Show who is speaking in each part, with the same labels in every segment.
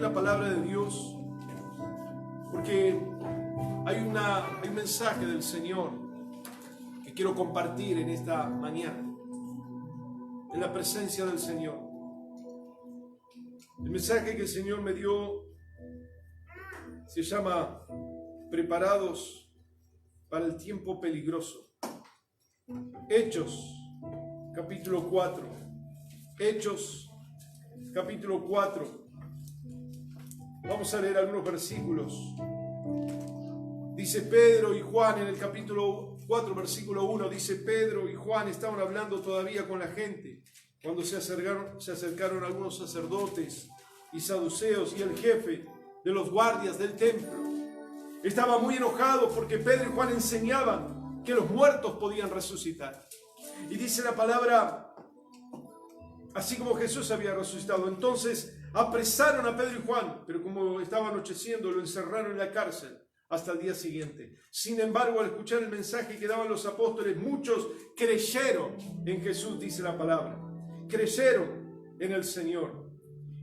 Speaker 1: la palabra de Dios, porque hay un mensaje del Señor que quiero compartir en esta mañana, en la presencia del Señor. El mensaje que el Señor me dio se llama Preparados para el tiempo peligroso. Hechos, capítulo 4. Hechos, capítulo 4. Vamos a leer algunos versículos. Dice Pedro y Juan en el capítulo 4, versículo 1, dice: Pedro y Juan estaban hablando todavía con la gente cuando se acercaron algunos sacerdotes y saduceos, y el jefe de los guardias del templo estaba muy enojado porque Pedro y Juan enseñaban que los muertos podían resucitar. Y dice la palabra, así como Jesús había resucitado. Entonces apresaron a Pedro y Juan, pero como estaba anocheciendo, lo encerraron en la cárcel hasta el día siguiente. Sin embargo, al escuchar el mensaje que daban los apóstoles, muchos creyeron en Jesús, dice la palabra. Creyeron en el Señor.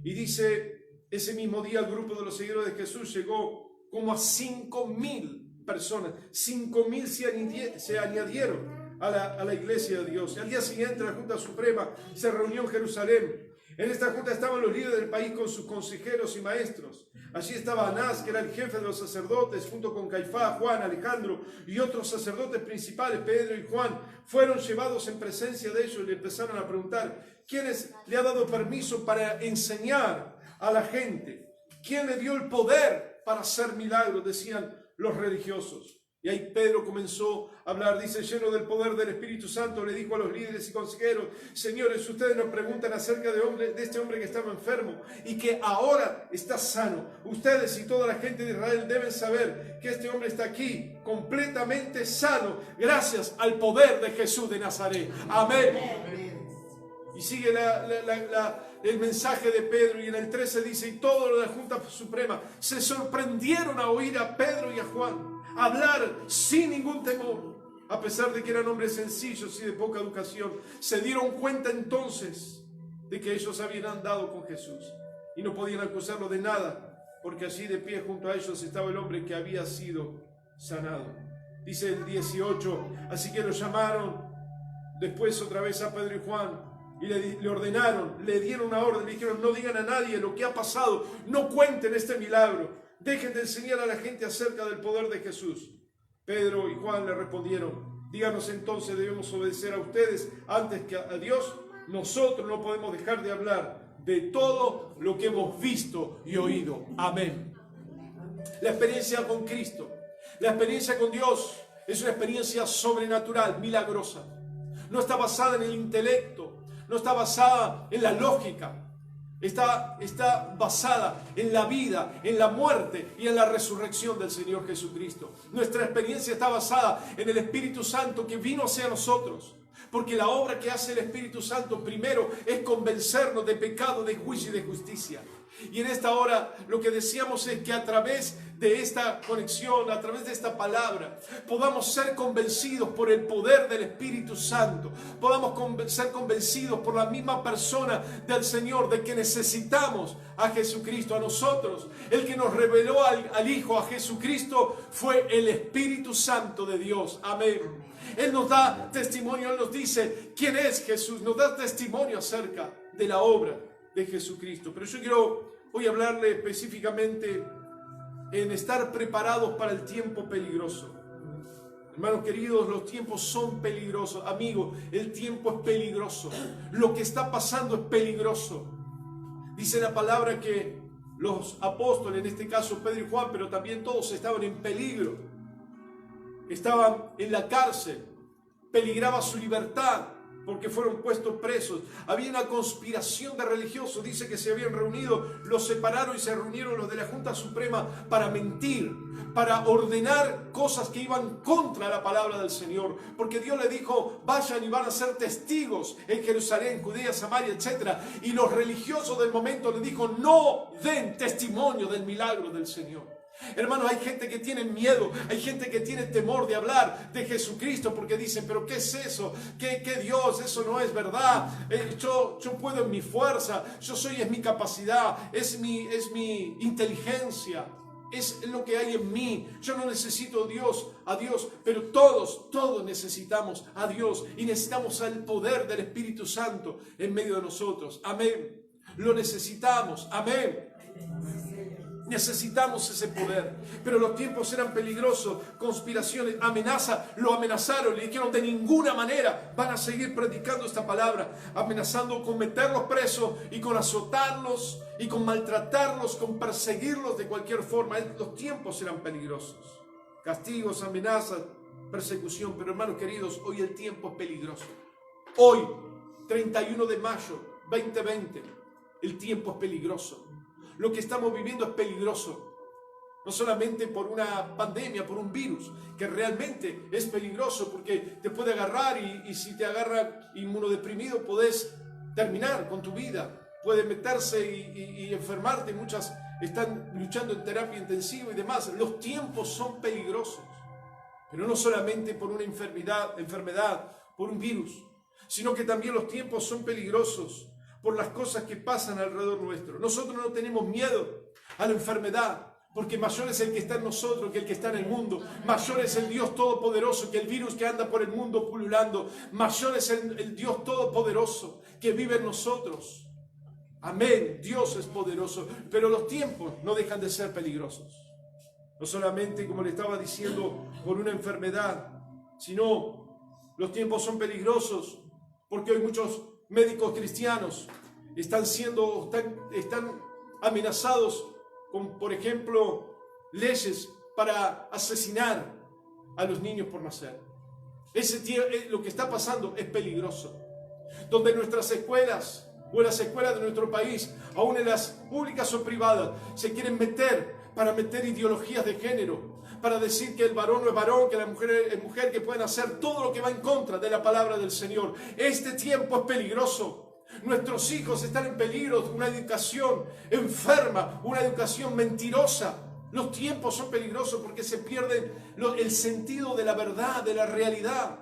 Speaker 1: Y dice, ese mismo día el grupo de los seguidores de Jesús llegó como a 5,000 personas. 5,000 se añadieron a la iglesia de Dios. Y al día siguiente la Junta Suprema se reunió en Jerusalén. En esta junta estaban los líderes del país con sus consejeros y maestros. Allí estaba Anás, que era el jefe de los sacerdotes, junto con Caifás, Juan, Alejandro y otros sacerdotes principales. Pedro y Juan fueron llevados en presencia de ellos y le empezaron a preguntar: ¿quién le ha dado permiso para enseñar a la gente? ¿Quién le dio el poder para hacer milagros?, decían los religiosos. Y ahí Pedro comenzó a hablar, dice, lleno del poder del Espíritu Santo, le dijo a los líderes y consejeros: señores, ustedes nos preguntan acerca de este hombre que estaba enfermo y que ahora está sano. Ustedes y toda la gente de Israel deben saber que este hombre está aquí completamente sano gracias al poder de Jesús de Nazaret. Amén. Y sigue el mensaje de Pedro, y en el 13 dice: y todos los de la Junta Suprema se sorprendieron a oír a Pedro y a Juan hablar sin ningún temor, a pesar de que eran hombres sencillos y de poca educación. Se dieron cuenta entonces de que ellos habían andado con Jesús y no podían acusarlo de nada, porque allí de pie junto a ellos estaba el hombre que había sido sanado. Dice el 18, así que lo llamaron después otra vez a Pedro y Juan y le ordenaron, le dieron una orden, le dijeron: no digan a nadie lo que ha pasado, no cuenten este milagro. Dejen de enseñar a la gente acerca del poder de Jesús. Pedro y Juan le respondieron: díganos entonces, ¿debemos obedecer a ustedes antes que a Dios? Nosotros no podemos dejar de hablar de todo lo que hemos visto y oído. Amén. La experiencia con Cristo, la experiencia con Dios, es una experiencia sobrenatural, milagrosa. No está basada en el intelecto, no está basada en la lógica. Está basada en la vida, en la muerte y en la resurrección del Señor Jesucristo. Nuestra experiencia está basada en el Espíritu Santo que vino hacia nosotros. Porque la obra que hace el Espíritu Santo primero es convencernos de pecado, de juicio y de justicia. Y en esta hora lo que deseamos es que a través de esta conexión, a través de esta palabra, podamos ser convencidos por el poder del Espíritu Santo. Podamos ser convencidos por la misma persona del Señor de que necesitamos a Jesucristo. A nosotros, el que nos reveló al Hijo, a Jesucristo, fue el Espíritu Santo de Dios. Amén. Él nos da testimonio, Él nos dice quién es Jesús, nos da testimonio acerca de la obra de Jesucristo. Pero yo quiero hoy hablarle específicamente en estar preparados para el tiempo peligroso. Hermanos queridos, los tiempos son peligrosos. Amigos, el tiempo es peligroso. Lo que está pasando es peligroso. Dice la palabra que los apóstoles, en este caso Pedro y Juan, pero también todos estaban en peligro. Estaban en la cárcel, peligraba su libertad porque fueron puestos presos. Había una conspiración de religiosos, dice que se habían reunido, los separaron y se reunieron los de la Junta Suprema para mentir, para ordenar cosas que iban contra la palabra del Señor, porque Dios le dijo: vayan y van a ser testigos en Jerusalén, Judea, Samaria, etc. Y los religiosos del momento le dijo: no den testimonio del milagro del Señor. Hermanos, hay gente que tiene miedo, hay gente que tiene temor de hablar de Jesucristo porque dicen, pero ¿qué es eso? ¿Qué Dios? Eso no es verdad. Yo puedo en mi fuerza, es mi capacidad, es mi inteligencia, es lo que hay en mí. Yo no necesito a Dios, pero todos necesitamos a Dios y necesitamos el poder del Espíritu Santo en medio de nosotros. Amén. Lo necesitamos. Amén. Necesitamos ese poder, pero los tiempos eran peligrosos, conspiraciones, lo amenazaron, le dijeron de ninguna manera van a seguir predicando esta palabra, amenazando con meterlos presos y con azotarlos y con maltratarlos, con perseguirlos de cualquier forma. Los tiempos eran peligrosos, castigos, amenazas, persecución, pero hermanos queridos, hoy el tiempo es peligroso. Hoy, 31 de mayo 2020, el tiempo es peligroso. Lo que estamos viviendo es peligroso, no solamente por una pandemia, por un virus, que realmente es peligroso porque te puede agarrar y si te agarra inmunodeprimido podés terminar con tu vida, puede meterse y enfermarte. Muchas están luchando en terapia intensiva y demás. Los tiempos son peligrosos, pero no solamente por una enfermedad, por un virus, sino que también los tiempos son peligrosos por las cosas que pasan alrededor nuestro. Nosotros no tenemos miedo a la enfermedad, porque mayor es el que está en nosotros que el que está en el mundo. Mayor es el Dios Todopoderoso que el virus que anda por el mundo pululando. Mayor es el Dios Todopoderoso que vive en nosotros. Amén, Dios es poderoso, pero los tiempos no dejan de ser peligrosos. No solamente, como le estaba diciendo, por una enfermedad, sino los tiempos son peligrosos porque hoy muchos médicos cristianos están amenazados con, por ejemplo, leyes para asesinar a los niños por nacer. Lo que está pasando es peligroso. Donde nuestras escuelas o en las escuelas de nuestro país, aún en las públicas o privadas, se quieren meter ideologías de género, para decir que el varón no es varón, que la mujer es mujer, que pueden hacer todo lo que va en contra de la palabra del Señor. Este tiempo es peligroso. Nuestros hijos están en peligro de una educación enferma, una educación mentirosa. Los tiempos son peligrosos porque se pierde el sentido de la verdad, de la realidad.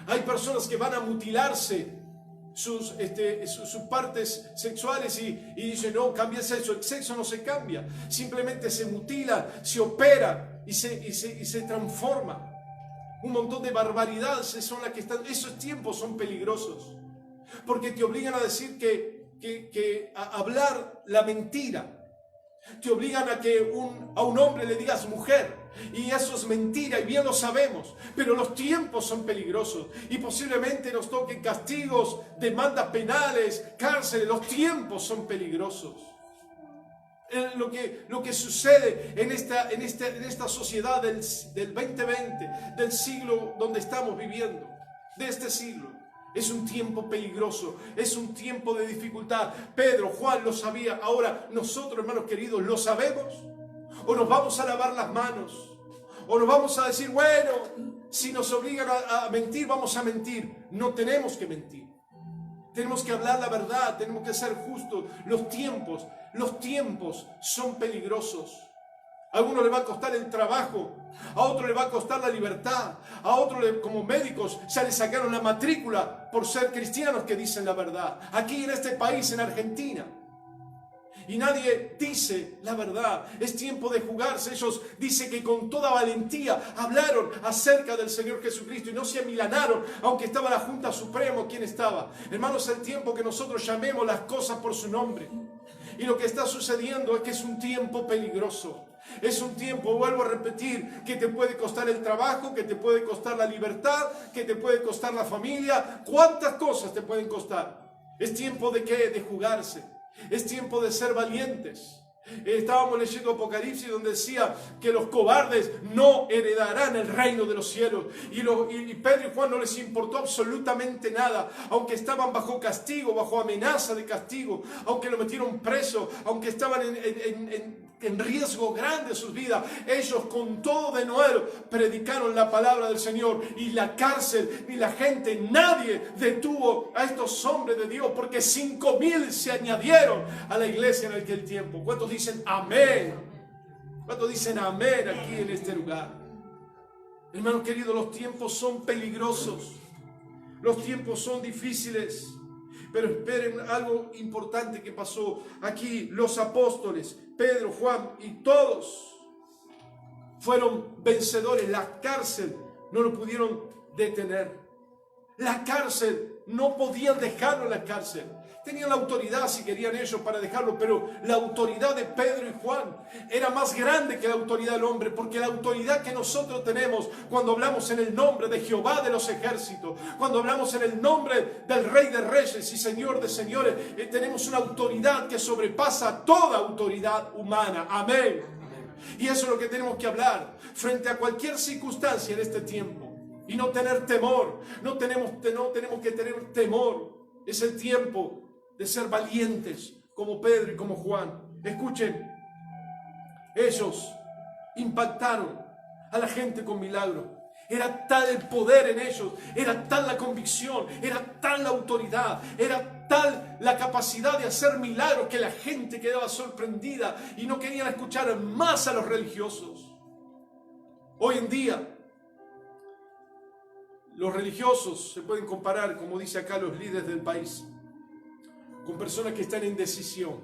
Speaker 1: Hay personas que van a mutilarse sus partes sexuales y dicen, no, cambia el sexo no se cambia, simplemente se mutila, se opera y se transforma. Un montón de barbaridades son las que están. Esos tiempos son peligrosos porque te obligan a decir a hablar la mentira. Te obligan a que a un hombre le digas mujer, y eso es mentira y bien lo sabemos, pero los tiempos son peligrosos y posiblemente nos toquen castigos, demandas penales, cárceles. Los tiempos son peligrosos. Lo que sucede en esta sociedad del 2020, del siglo donde estamos viviendo, de este siglo, es un tiempo peligroso, es un tiempo de dificultad. Pedro, Juan lo sabía. Ahora nosotros, hermanos queridos, ¿lo sabemos? ¿O nos vamos a lavar las manos? ¿O nos vamos a decir, bueno, si nos obligan a mentir, vamos a mentir? No tenemos que mentir. Tenemos que hablar la verdad, tenemos que ser justos. Los tiempos son peligrosos. A uno le va a costar el trabajo, a otro le va a costar la libertad, a otro, como médicos, ya le sacaron la matrícula por ser cristianos que dicen la verdad. Aquí en este país, en Argentina, y nadie dice la verdad. Es tiempo de jugarse. Ellos dicen que con toda valentía hablaron acerca del Señor Jesucristo y no se amilanaron, aunque estaba la Junta Suprema. ¿Quién estaba? Hermanos, es el tiempo que nosotros llamemos las cosas por su nombre. Y lo que está sucediendo es que es un tiempo peligroso. Es un tiempo, vuelvo a repetir, que te puede costar el trabajo, que te puede costar la libertad, que te puede costar la familia. ¿Cuántas cosas te pueden costar? Es tiempo de ¿qué? De jugarse. Es tiempo de ser valientes. Estábamos leyendo Apocalipsis donde decía que los cobardes no heredarán el reino de los cielos. Y Pedro y Juan no les importó absolutamente nada. Aunque estaban bajo castigo, bajo amenaza de castigo, aunque lo metieron preso, aunque estaban en riesgo grande de sus vidas, ellos con todo de nuevo predicaron la palabra del Señor. Y la cárcel, ni la gente, nadie detuvo a estos hombres de Dios, porque 5,000 se añadieron a la iglesia en aquel tiempo. ¿Cuántos dicen amén? ¿Cuántos dicen amén aquí en este lugar? Hermanos queridos, los tiempos son peligrosos. Los tiempos son difíciles. Pero esperen algo importante que pasó aquí. Los apóstoles, Pedro, Juan y todos fueron vencedores. La cárcel no lo pudieron detener. La cárcel, no podían dejarlo en la cárcel. Tenían la autoridad si querían ellos para dejarlo, pero la autoridad de Pedro y Juan era más grande que la autoridad del hombre, porque la autoridad que nosotros tenemos cuando hablamos en el nombre de Jehová de los ejércitos, cuando hablamos en el nombre del Rey de Reyes y Señor de Señores, tenemos una autoridad que sobrepasa toda autoridad humana. Amén. Y eso es lo que tenemos que hablar frente a cualquier circunstancia en este tiempo. Y no tener temor, no tenemos que tener temor. Es el tiempo de ser valientes como Pedro y como Juan. Escuchen, ellos impactaron a la gente con milagros. Era tal el poder en ellos, era tal la convicción, era tal la autoridad, era tal la capacidad de hacer milagros que la gente quedaba sorprendida y no querían escuchar más a los religiosos. Hoy en día, los religiosos se pueden comparar, como dice acá, los líderes del país, con personas que están en decisión,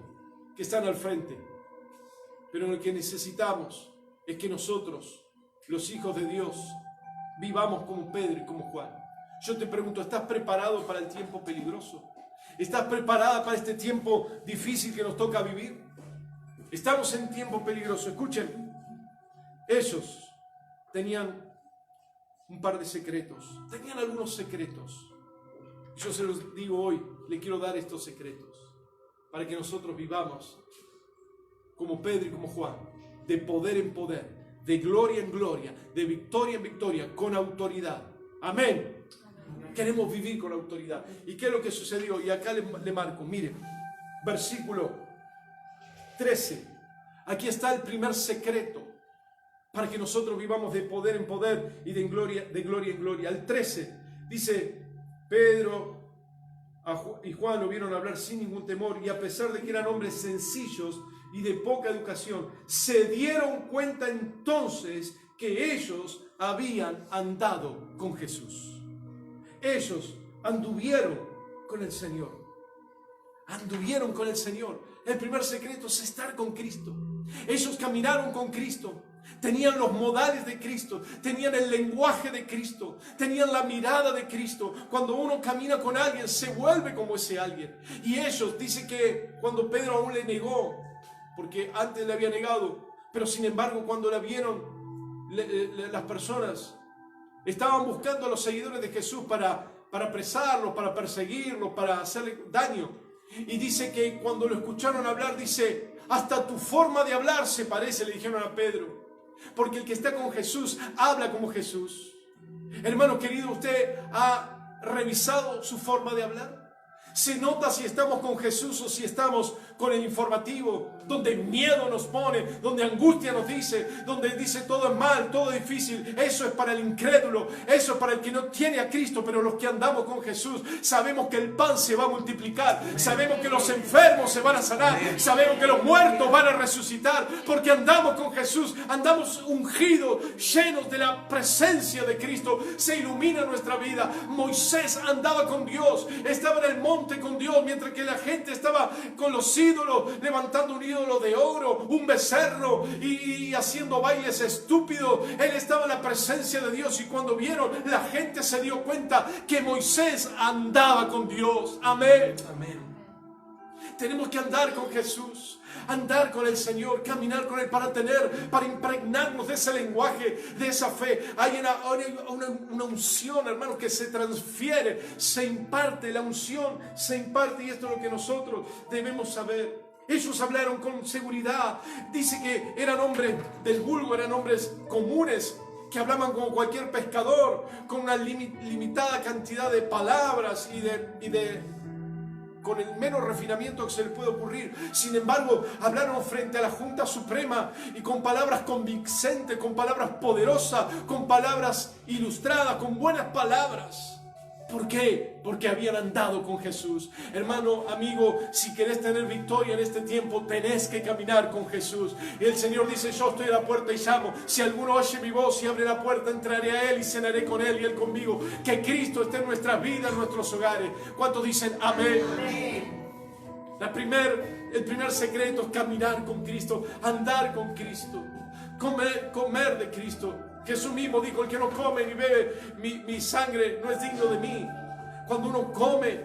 Speaker 1: que están al frente. Pero lo que necesitamos es que nosotros, los hijos de Dios, vivamos como Pedro y como Juan. Yo te pregunto, ¿estás preparado para el tiempo peligroso? ¿Estás preparada para este tiempo difícil que nos toca vivir? Estamos en tiempo peligroso. Escuchen, ellos tenían un par de secretos. Tenían algunos secretos. Yo se los digo hoy, le quiero dar estos secretos para que nosotros vivamos como Pedro y como Juan, de poder en poder, de gloria en gloria, de victoria en victoria, con autoridad. Amén. Queremos vivir con autoridad. ¿Y qué es lo que sucedió? Y acá le marco, miren, versículo 13. Aquí está el primer secreto para que nosotros vivamos de poder en poder y de gloria en gloria. El 13 dice, Pedro y Juan lo vieron hablar sin ningún temor, y a pesar de que eran hombres sencillos y de poca educación, se dieron cuenta entonces que ellos habían andado con Jesús. Ellos anduvieron con el Señor. Anduvieron con el Señor. El primer secreto es estar con Cristo. Ellos caminaron con Cristo. Tenían los modales de Cristo, tenían el lenguaje de Cristo, tenían la mirada de Cristo. Cuando uno camina con alguien, se vuelve como ese alguien. Y ellos, dice que cuando Pedro aún le negó, porque antes le había negado, pero sin embargo cuando la vieron, las personas estaban buscando a los seguidores de Jesús para apresarlos, para perseguirlos, para hacerle daño. Y dice que cuando lo escucharon hablar, dice, hasta tu forma de hablar se parece, le dijeron a Pedro. Porque el que está con Jesús habla como Jesús. Hermano querido, ¿usted ha revisado su forma de hablar? Se nota si estamos con Jesús o si estamos con el informativo, donde miedo nos pone, donde angustia nos dice, donde dice todo es mal, todo es difícil. Eso es para el incrédulo, eso es para el que no tiene a Cristo. Pero los que andamos con Jesús sabemos que el pan se va a multiplicar, sabemos que los enfermos se van a sanar, sabemos que los muertos van a resucitar, porque andamos con Jesús, andamos ungidos, llenos de la presencia de Cristo. Se ilumina nuestra vida. Moisés andaba con Dios, estaba en el monte con Dios, mientras que la gente estaba con los ídolos, levantando un ídolo de oro, un becerro y haciendo bailes estúpidos. Él estaba en la presencia de Dios, y cuando vieron, la gente se dio cuenta que Moisés andaba con Dios. Amén. Amén. Tenemos que andar con Jesús, andar con el Señor, caminar con Él para impregnarnos de ese lenguaje, de esa fe. Hay una unción, hermanos, que se transfiere, se imparte, la unción se imparte, y esto es lo que nosotros debemos saber. Ellos hablaron con seguridad. Dice que eran hombres del vulgo, eran hombres comunes, que hablaban como cualquier pescador, con una limitada cantidad de palabras y con el menos refinamiento que se les puede ocurrir. Sin embargo, hablaron frente a la Junta Suprema y con palabras convincentes, con palabras poderosas, con palabras ilustradas, con buenas palabras. ¿Por qué? Porque habían andado con Jesús. Hermano, amigo, si querés tener victoria en este tiempo, tenés que caminar con Jesús. Y el Señor dice, yo estoy a la puerta y llamo. Si alguno oye mi voz y abre la puerta, entraré a Él y cenaré con Él y Él conmigo. Que Cristo esté en nuestras vidas, en nuestros hogares. ¿Cuántos dicen amén? El primer secreto es caminar con Cristo, andar con Cristo, comer de Cristo. Jesús mismo dijo, el que no come ni bebe mi sangre no es digno de mí. Cuando uno come,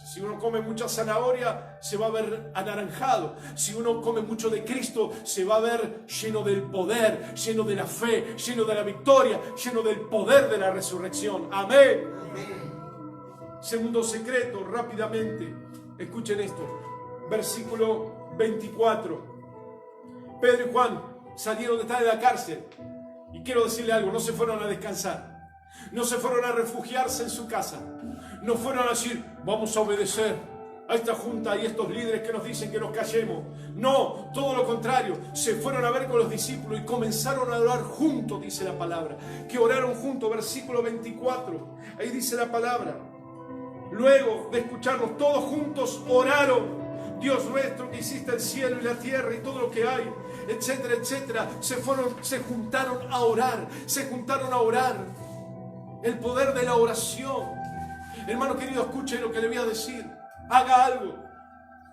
Speaker 1: si uno come mucha zanahoria, se va a ver anaranjado. Si uno come mucho de Cristo, se va a ver lleno del poder, lleno de la fe, lleno de la victoria, lleno del poder de la resurrección. Amén. Segundo secreto, rápidamente, escuchen esto. Versículo 24. Pedro y Juan salieron de estar en la cárcel. Y quiero decirle algo, no se fueron a descansar, no se fueron a refugiarse en su casa, no fueron a decir, vamos a obedecer a esta junta y a estos líderes que nos dicen que nos callemos. No, todo lo contrario, se fueron a ver con los discípulos y comenzaron a orar juntos, dice la palabra, que oraron juntos, versículo 24, ahí dice la palabra, luego de escucharnos todos juntos, oraron, Dios nuestro que hiciste el cielo y la tierra y todo lo que hay, etcétera, etcétera, se juntaron a orar, el poder de la oración. Hermano querido, escuche lo que le voy a decir, haga algo.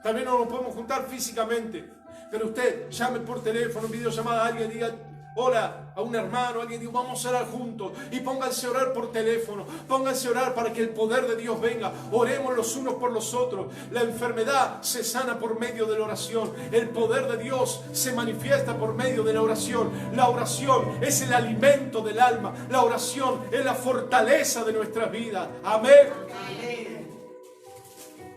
Speaker 1: También no nos podemos juntar físicamente, pero usted llame por teléfono, en videollamada a alguien, diga hola a un hermano, alguien diga vamos a orar juntos, y pónganse a orar por teléfono, pónganse a orar para que el poder de Dios venga. Oremos los unos por los otros. La enfermedad se sana por medio de la oración, el poder de Dios se manifiesta por medio de la oración. La oración es el alimento del alma, la oración es la fortaleza de nuestras vidas. Amén.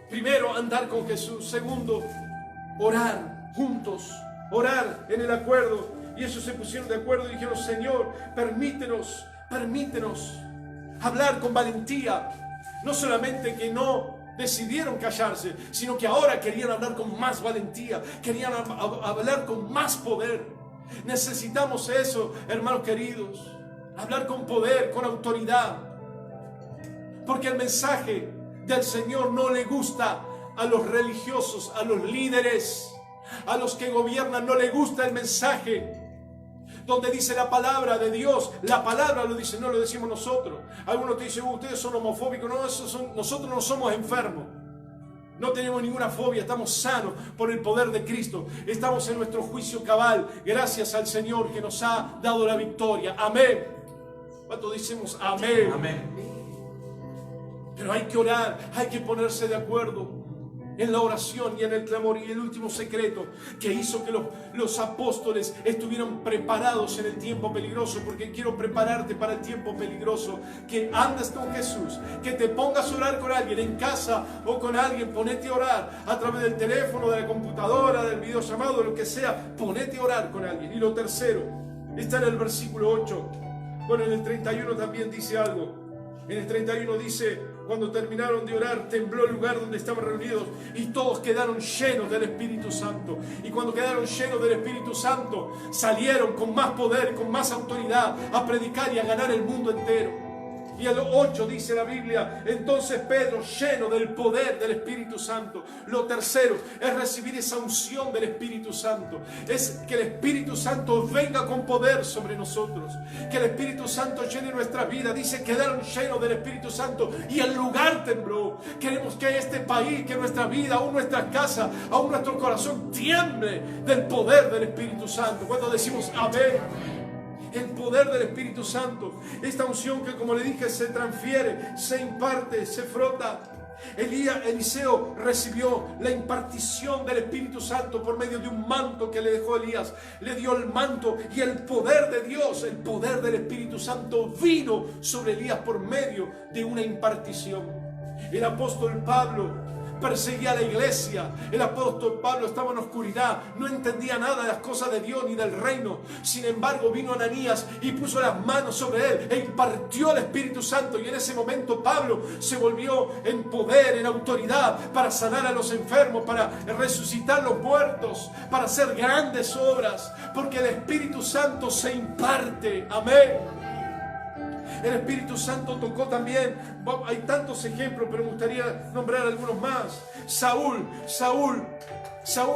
Speaker 1: Primero, andar con Jesús. Segundo, orar juntos, orar en el acuerdo. Y ellos se pusieron de acuerdo y dijeron, Señor, permítenos hablar con valentía. No solamente que no decidieron callarse, sino que ahora querían hablar con más valentía, querían hablar con más poder. Necesitamos eso, hermanos queridos, hablar con poder, con autoridad. Porque el mensaje del Señor no le gusta a los religiosos, a los líderes, a los que gobiernan. No le gusta el mensaje donde dice la palabra de Dios. La palabra lo dice, no lo decimos nosotros. Algunos te dicen, ustedes son homofóbicos. No, nosotros no somos enfermos. No tenemos ninguna fobia, estamos sanos por el poder de Cristo. Estamos en nuestro juicio cabal, gracias al Señor que nos ha dado la victoria. Amén. ¿Cuánto decimos amén? Amén. Pero hay que orar, hay que ponerse de acuerdo en la oración y en el clamor. Y el último secreto que hizo que los apóstoles estuvieran preparados en el tiempo peligroso, porque quiero prepararte para el tiempo peligroso, que andes con Jesús, que te pongas a orar con alguien en casa o con alguien. Ponete a orar a través del teléfono, de la computadora, del videollamado, lo que sea. Ponete a orar con alguien. Y lo tercero está en el versículo 8. Bueno, en el 31 también dice algo. En el 31 dice, cuando terminaron de orar, tembló el lugar donde estaban reunidos y todos quedaron llenos del Espíritu Santo. Y cuando quedaron llenos del Espíritu Santo, salieron con más poder, con más autoridad a predicar y a ganar el mundo entero. Y el 8 dice la Biblia, entonces Pedro, lleno del poder del Espíritu Santo. Lo tercero es recibir esa unción del Espíritu Santo. Es que el Espíritu Santo venga con poder sobre nosotros. Que el Espíritu Santo llene nuestra vida. Dice, quedaron llenos del Espíritu Santo y el lugar tembló. Queremos que este país, que nuestra vida, aún nuestra casa, aún nuestro corazón tiemble del poder del Espíritu Santo. Cuando decimos amén. El poder del Espíritu Santo, esta unción que, como le dije, se transfiere, se imparte, se frota. Eliseo recibió la impartición del Espíritu Santo por medio de un manto que le dejó Elías. Le dio el manto y el poder de Dios, el poder del Espíritu Santo vino sobre Elías por medio de una impartición. El apóstol Pablo perseguía a la iglesia. El apóstol Pablo estaba en oscuridad, no entendía nada de las cosas de Dios ni del reino. Sin embargo, vino Ananías y puso las manos sobre él e impartió el Espíritu Santo, y en ese momento Pablo se volvió en poder, en autoridad, para sanar a los enfermos, para resucitar a los muertos, para hacer grandes obras, porque el Espíritu Santo se imparte. Amén. El Espíritu Santo tocó también. Hay tantos ejemplos, pero me gustaría nombrar algunos más. Saúl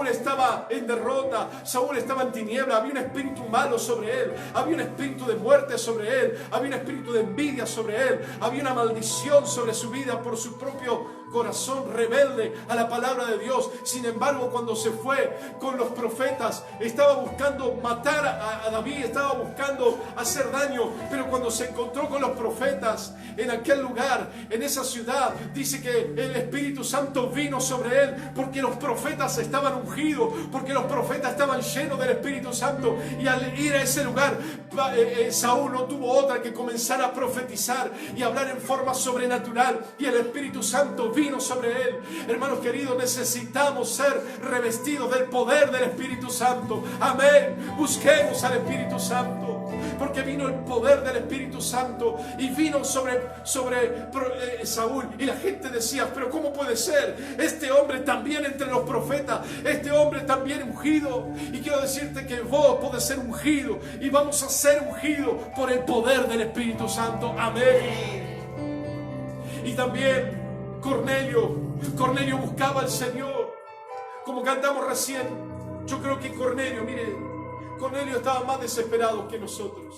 Speaker 1: estaba en derrota, Saúl estaba en tiniebla, había un espíritu malo sobre él, había un espíritu de muerte sobre él, había un espíritu de envidia sobre él, había una maldición sobre su vida por su propio corazón rebelde a la palabra de Dios. Sin embargo, cuando se fue con los profetas, estaba buscando matar a David, estaba buscando hacer daño, pero cuando se encontró con los profetas en aquel lugar, en esa ciudad, dice que el Espíritu Santo vino sobre él, porque los profetas estaban ungidos, porque los profetas estaban llenos del Espíritu Santo. Y al ir a ese lugar, Saúl no tuvo otra que comenzar a profetizar y hablar en forma sobrenatural, y el Espíritu Santo vino sobre él. Hermanos queridos, necesitamos ser revestidos del poder del Espíritu Santo. Amén. Busquemos al Espíritu Santo, porque vino el poder del Espíritu Santo y vino sobre Saúl. Y la gente decía: pero ¿cómo puede ser? Este hombre también entre los profetas, este hombre también ungido. Y quiero decirte que vos podés ser ungido, y vamos a ser ungidos por el poder del Espíritu Santo. Amén. Y también Cornelio buscaba al Señor, como cantamos recién. Yo creo que Cornelio estaba más desesperado que nosotros.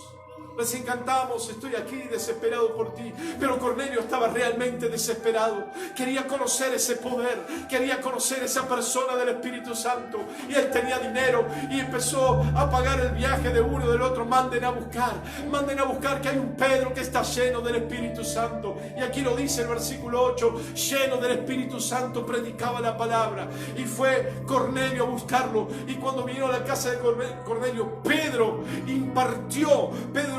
Speaker 1: Recién cantamos: estoy aquí desesperado por ti. Pero Cornelio estaba realmente desesperado. Quería conocer ese poder, quería conocer esa persona del Espíritu Santo. Y él tenía dinero y empezó a pagar el viaje de uno y del otro. Manden a buscar que hay un Pedro que está lleno del Espíritu Santo. Y aquí lo dice el versículo 8: lleno del Espíritu Santo, predicaba la palabra. Y fue Cornelio a buscarlo. Y cuando vino a la casa de Cornelio, Pedro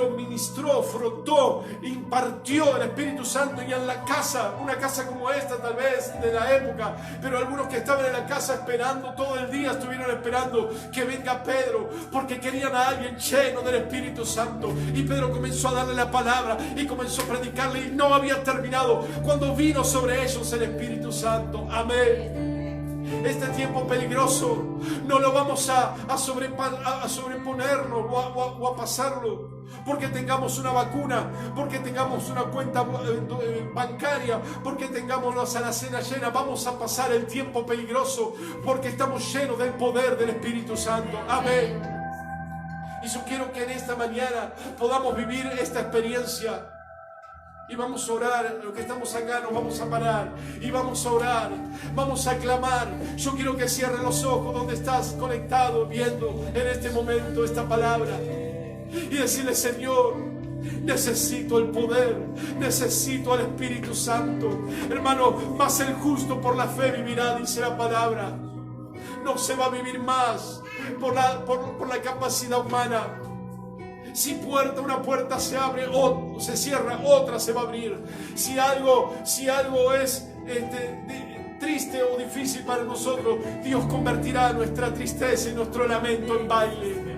Speaker 1: ministró, frotó, impartió el Espíritu Santo. Y en la casa, una casa como esta tal vez de la época, pero algunos que estaban en la casa esperando todo el día, estuvieron esperando que venga Pedro, porque querían a alguien lleno del Espíritu Santo. Y Pedro comenzó a darle la palabra y comenzó a predicarle, y no había terminado cuando vino sobre ellos el Espíritu Santo. Amén. Este tiempo peligroso no lo vamos a sobreponernos o a pasarlo porque tengamos una vacuna, porque tengamos una cuenta bancaria, porque tengamos la alacena llena. Vamos a pasar el tiempo peligroso porque estamos llenos del poder del Espíritu Santo. Amén. Y yo quiero que en esta mañana podamos vivir esta experiencia. Y vamos a orar. Los que estamos acá nos vamos a parar y vamos a orar, vamos a clamar. Yo quiero que cierres los ojos donde estás conectado, viendo en este momento esta palabra, y decirle: Señor, necesito el poder, necesito al Espíritu Santo. Hermano, más el justo por la fe vivirá, dice la palabra. No se va a vivir más por la capacidad humana. Si una puerta se abre o se cierra, otra se va a abrir. Si algo es triste o difícil para nosotros, Dios convertirá nuestra tristeza y nuestro lamento en baile.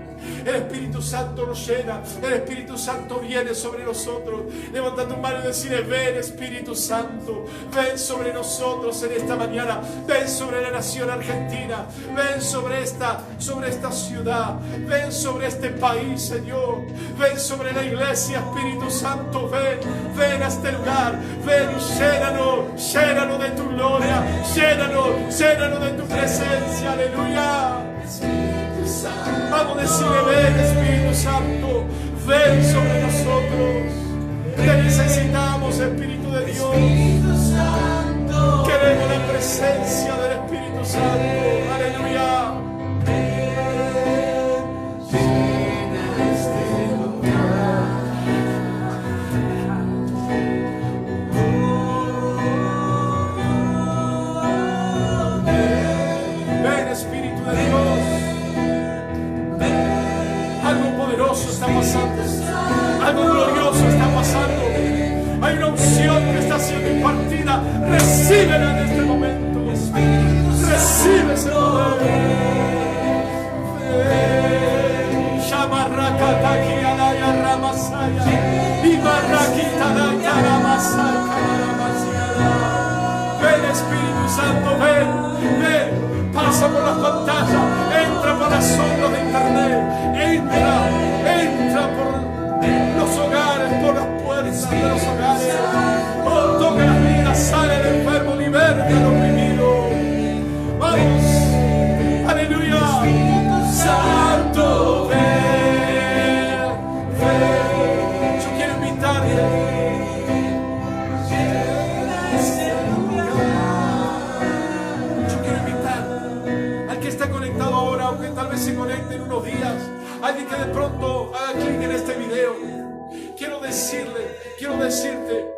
Speaker 1: El Espíritu Santo nos llena, el Espíritu Santo viene sobre nosotros. Levanta tu mano y decirle: ven Espíritu Santo, ven sobre nosotros en esta mañana, ven sobre la nación argentina, ven sobre esta ciudad, ven sobre este país, Señor, ven sobre la iglesia. Espíritu Santo, ven a este lugar, ven y llénanos de tu gloria, llénanos de tu presencia. Aleluya. Vamos a decirle: ven Espíritu Santo, ven sobre nosotros. Te necesitamos, Espíritu de Dios. Queremos la presencia del Espíritu Santo. Aleluya. Ven Espíritu de Dios. Está pasando, algo glorioso está pasando. Hay una unción que está siendo impartida. Recíbela en este momento. Recibe ese poder. Ven Espíritu Santo, ven. Pasa por las pantallas, entra por las ondas de internet, entra por los hogares, por las puertas. de los hogares. Oh, toca las vidas, sale el enfermo, liberta al oprimido. Vamos, aleluya. Santo, ven, ven. Yo quiero invitarte. Yo quiero invitar al que está conectado ahora, o que tal vez se conecte en unos días, alguien que de pronto haga clic en este video. Quiero decirte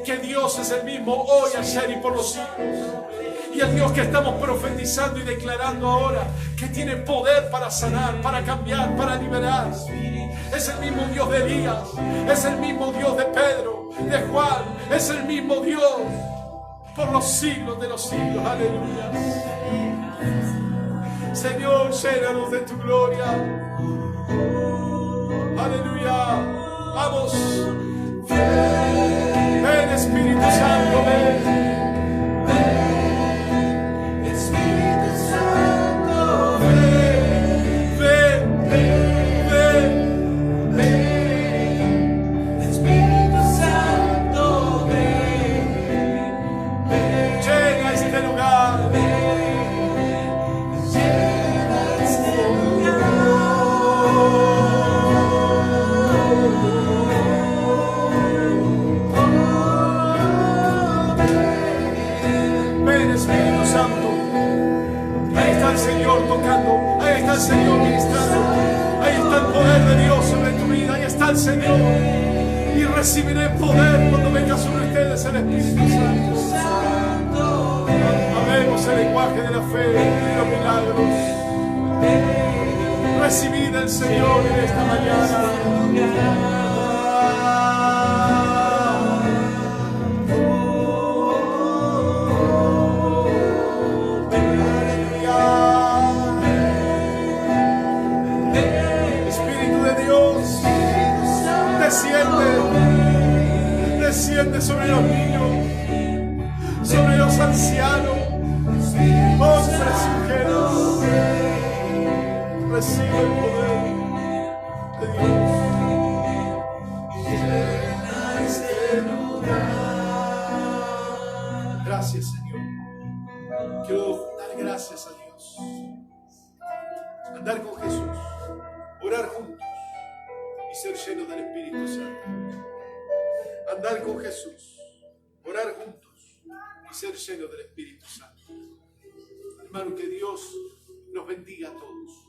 Speaker 1: que Dios es el mismo hoy, ayer y por los siglos. Y el Dios que estamos profetizando y declarando ahora, que tiene poder para sanar, para cambiar, para liberar. Es el mismo Dios de Elías, es el mismo Dios de Pedro, de Juan, es el mismo Dios por los siglos de los siglos. Aleluya. Señor, llénanos de tu gloria. Aleluya. Vamos. Ven, Espíritu Santo, ven. Espíritu Santo, ven, ven, ven. Espíritu Santo, ven. Llega a este lugar. Llega a este lugar. Espíritu Santo, ahí está el Señor tocando, ahí está el Señor ministrando, ahí está el poder de Dios sobre tu vida, ahí está el Señor, y recibiré poder cuando venga sobre ustedes el Espíritu Santo. Amemos el lenguaje de la fe y los milagros. Recibid el Señor en esta mañana. Desciende sobre los niños, sobre los ancianos, hombres y mujeres. Recibe el poder de Dios. Llena este lugar. Gracias, Señor. Quiero dar gracias a Dios. Andar con Jesús, orar juntos y ser llenos del Espíritu Santo. Andar con Jesús, orar juntos y ser llenos del Espíritu Santo. Hermano, que Dios nos bendiga a todos.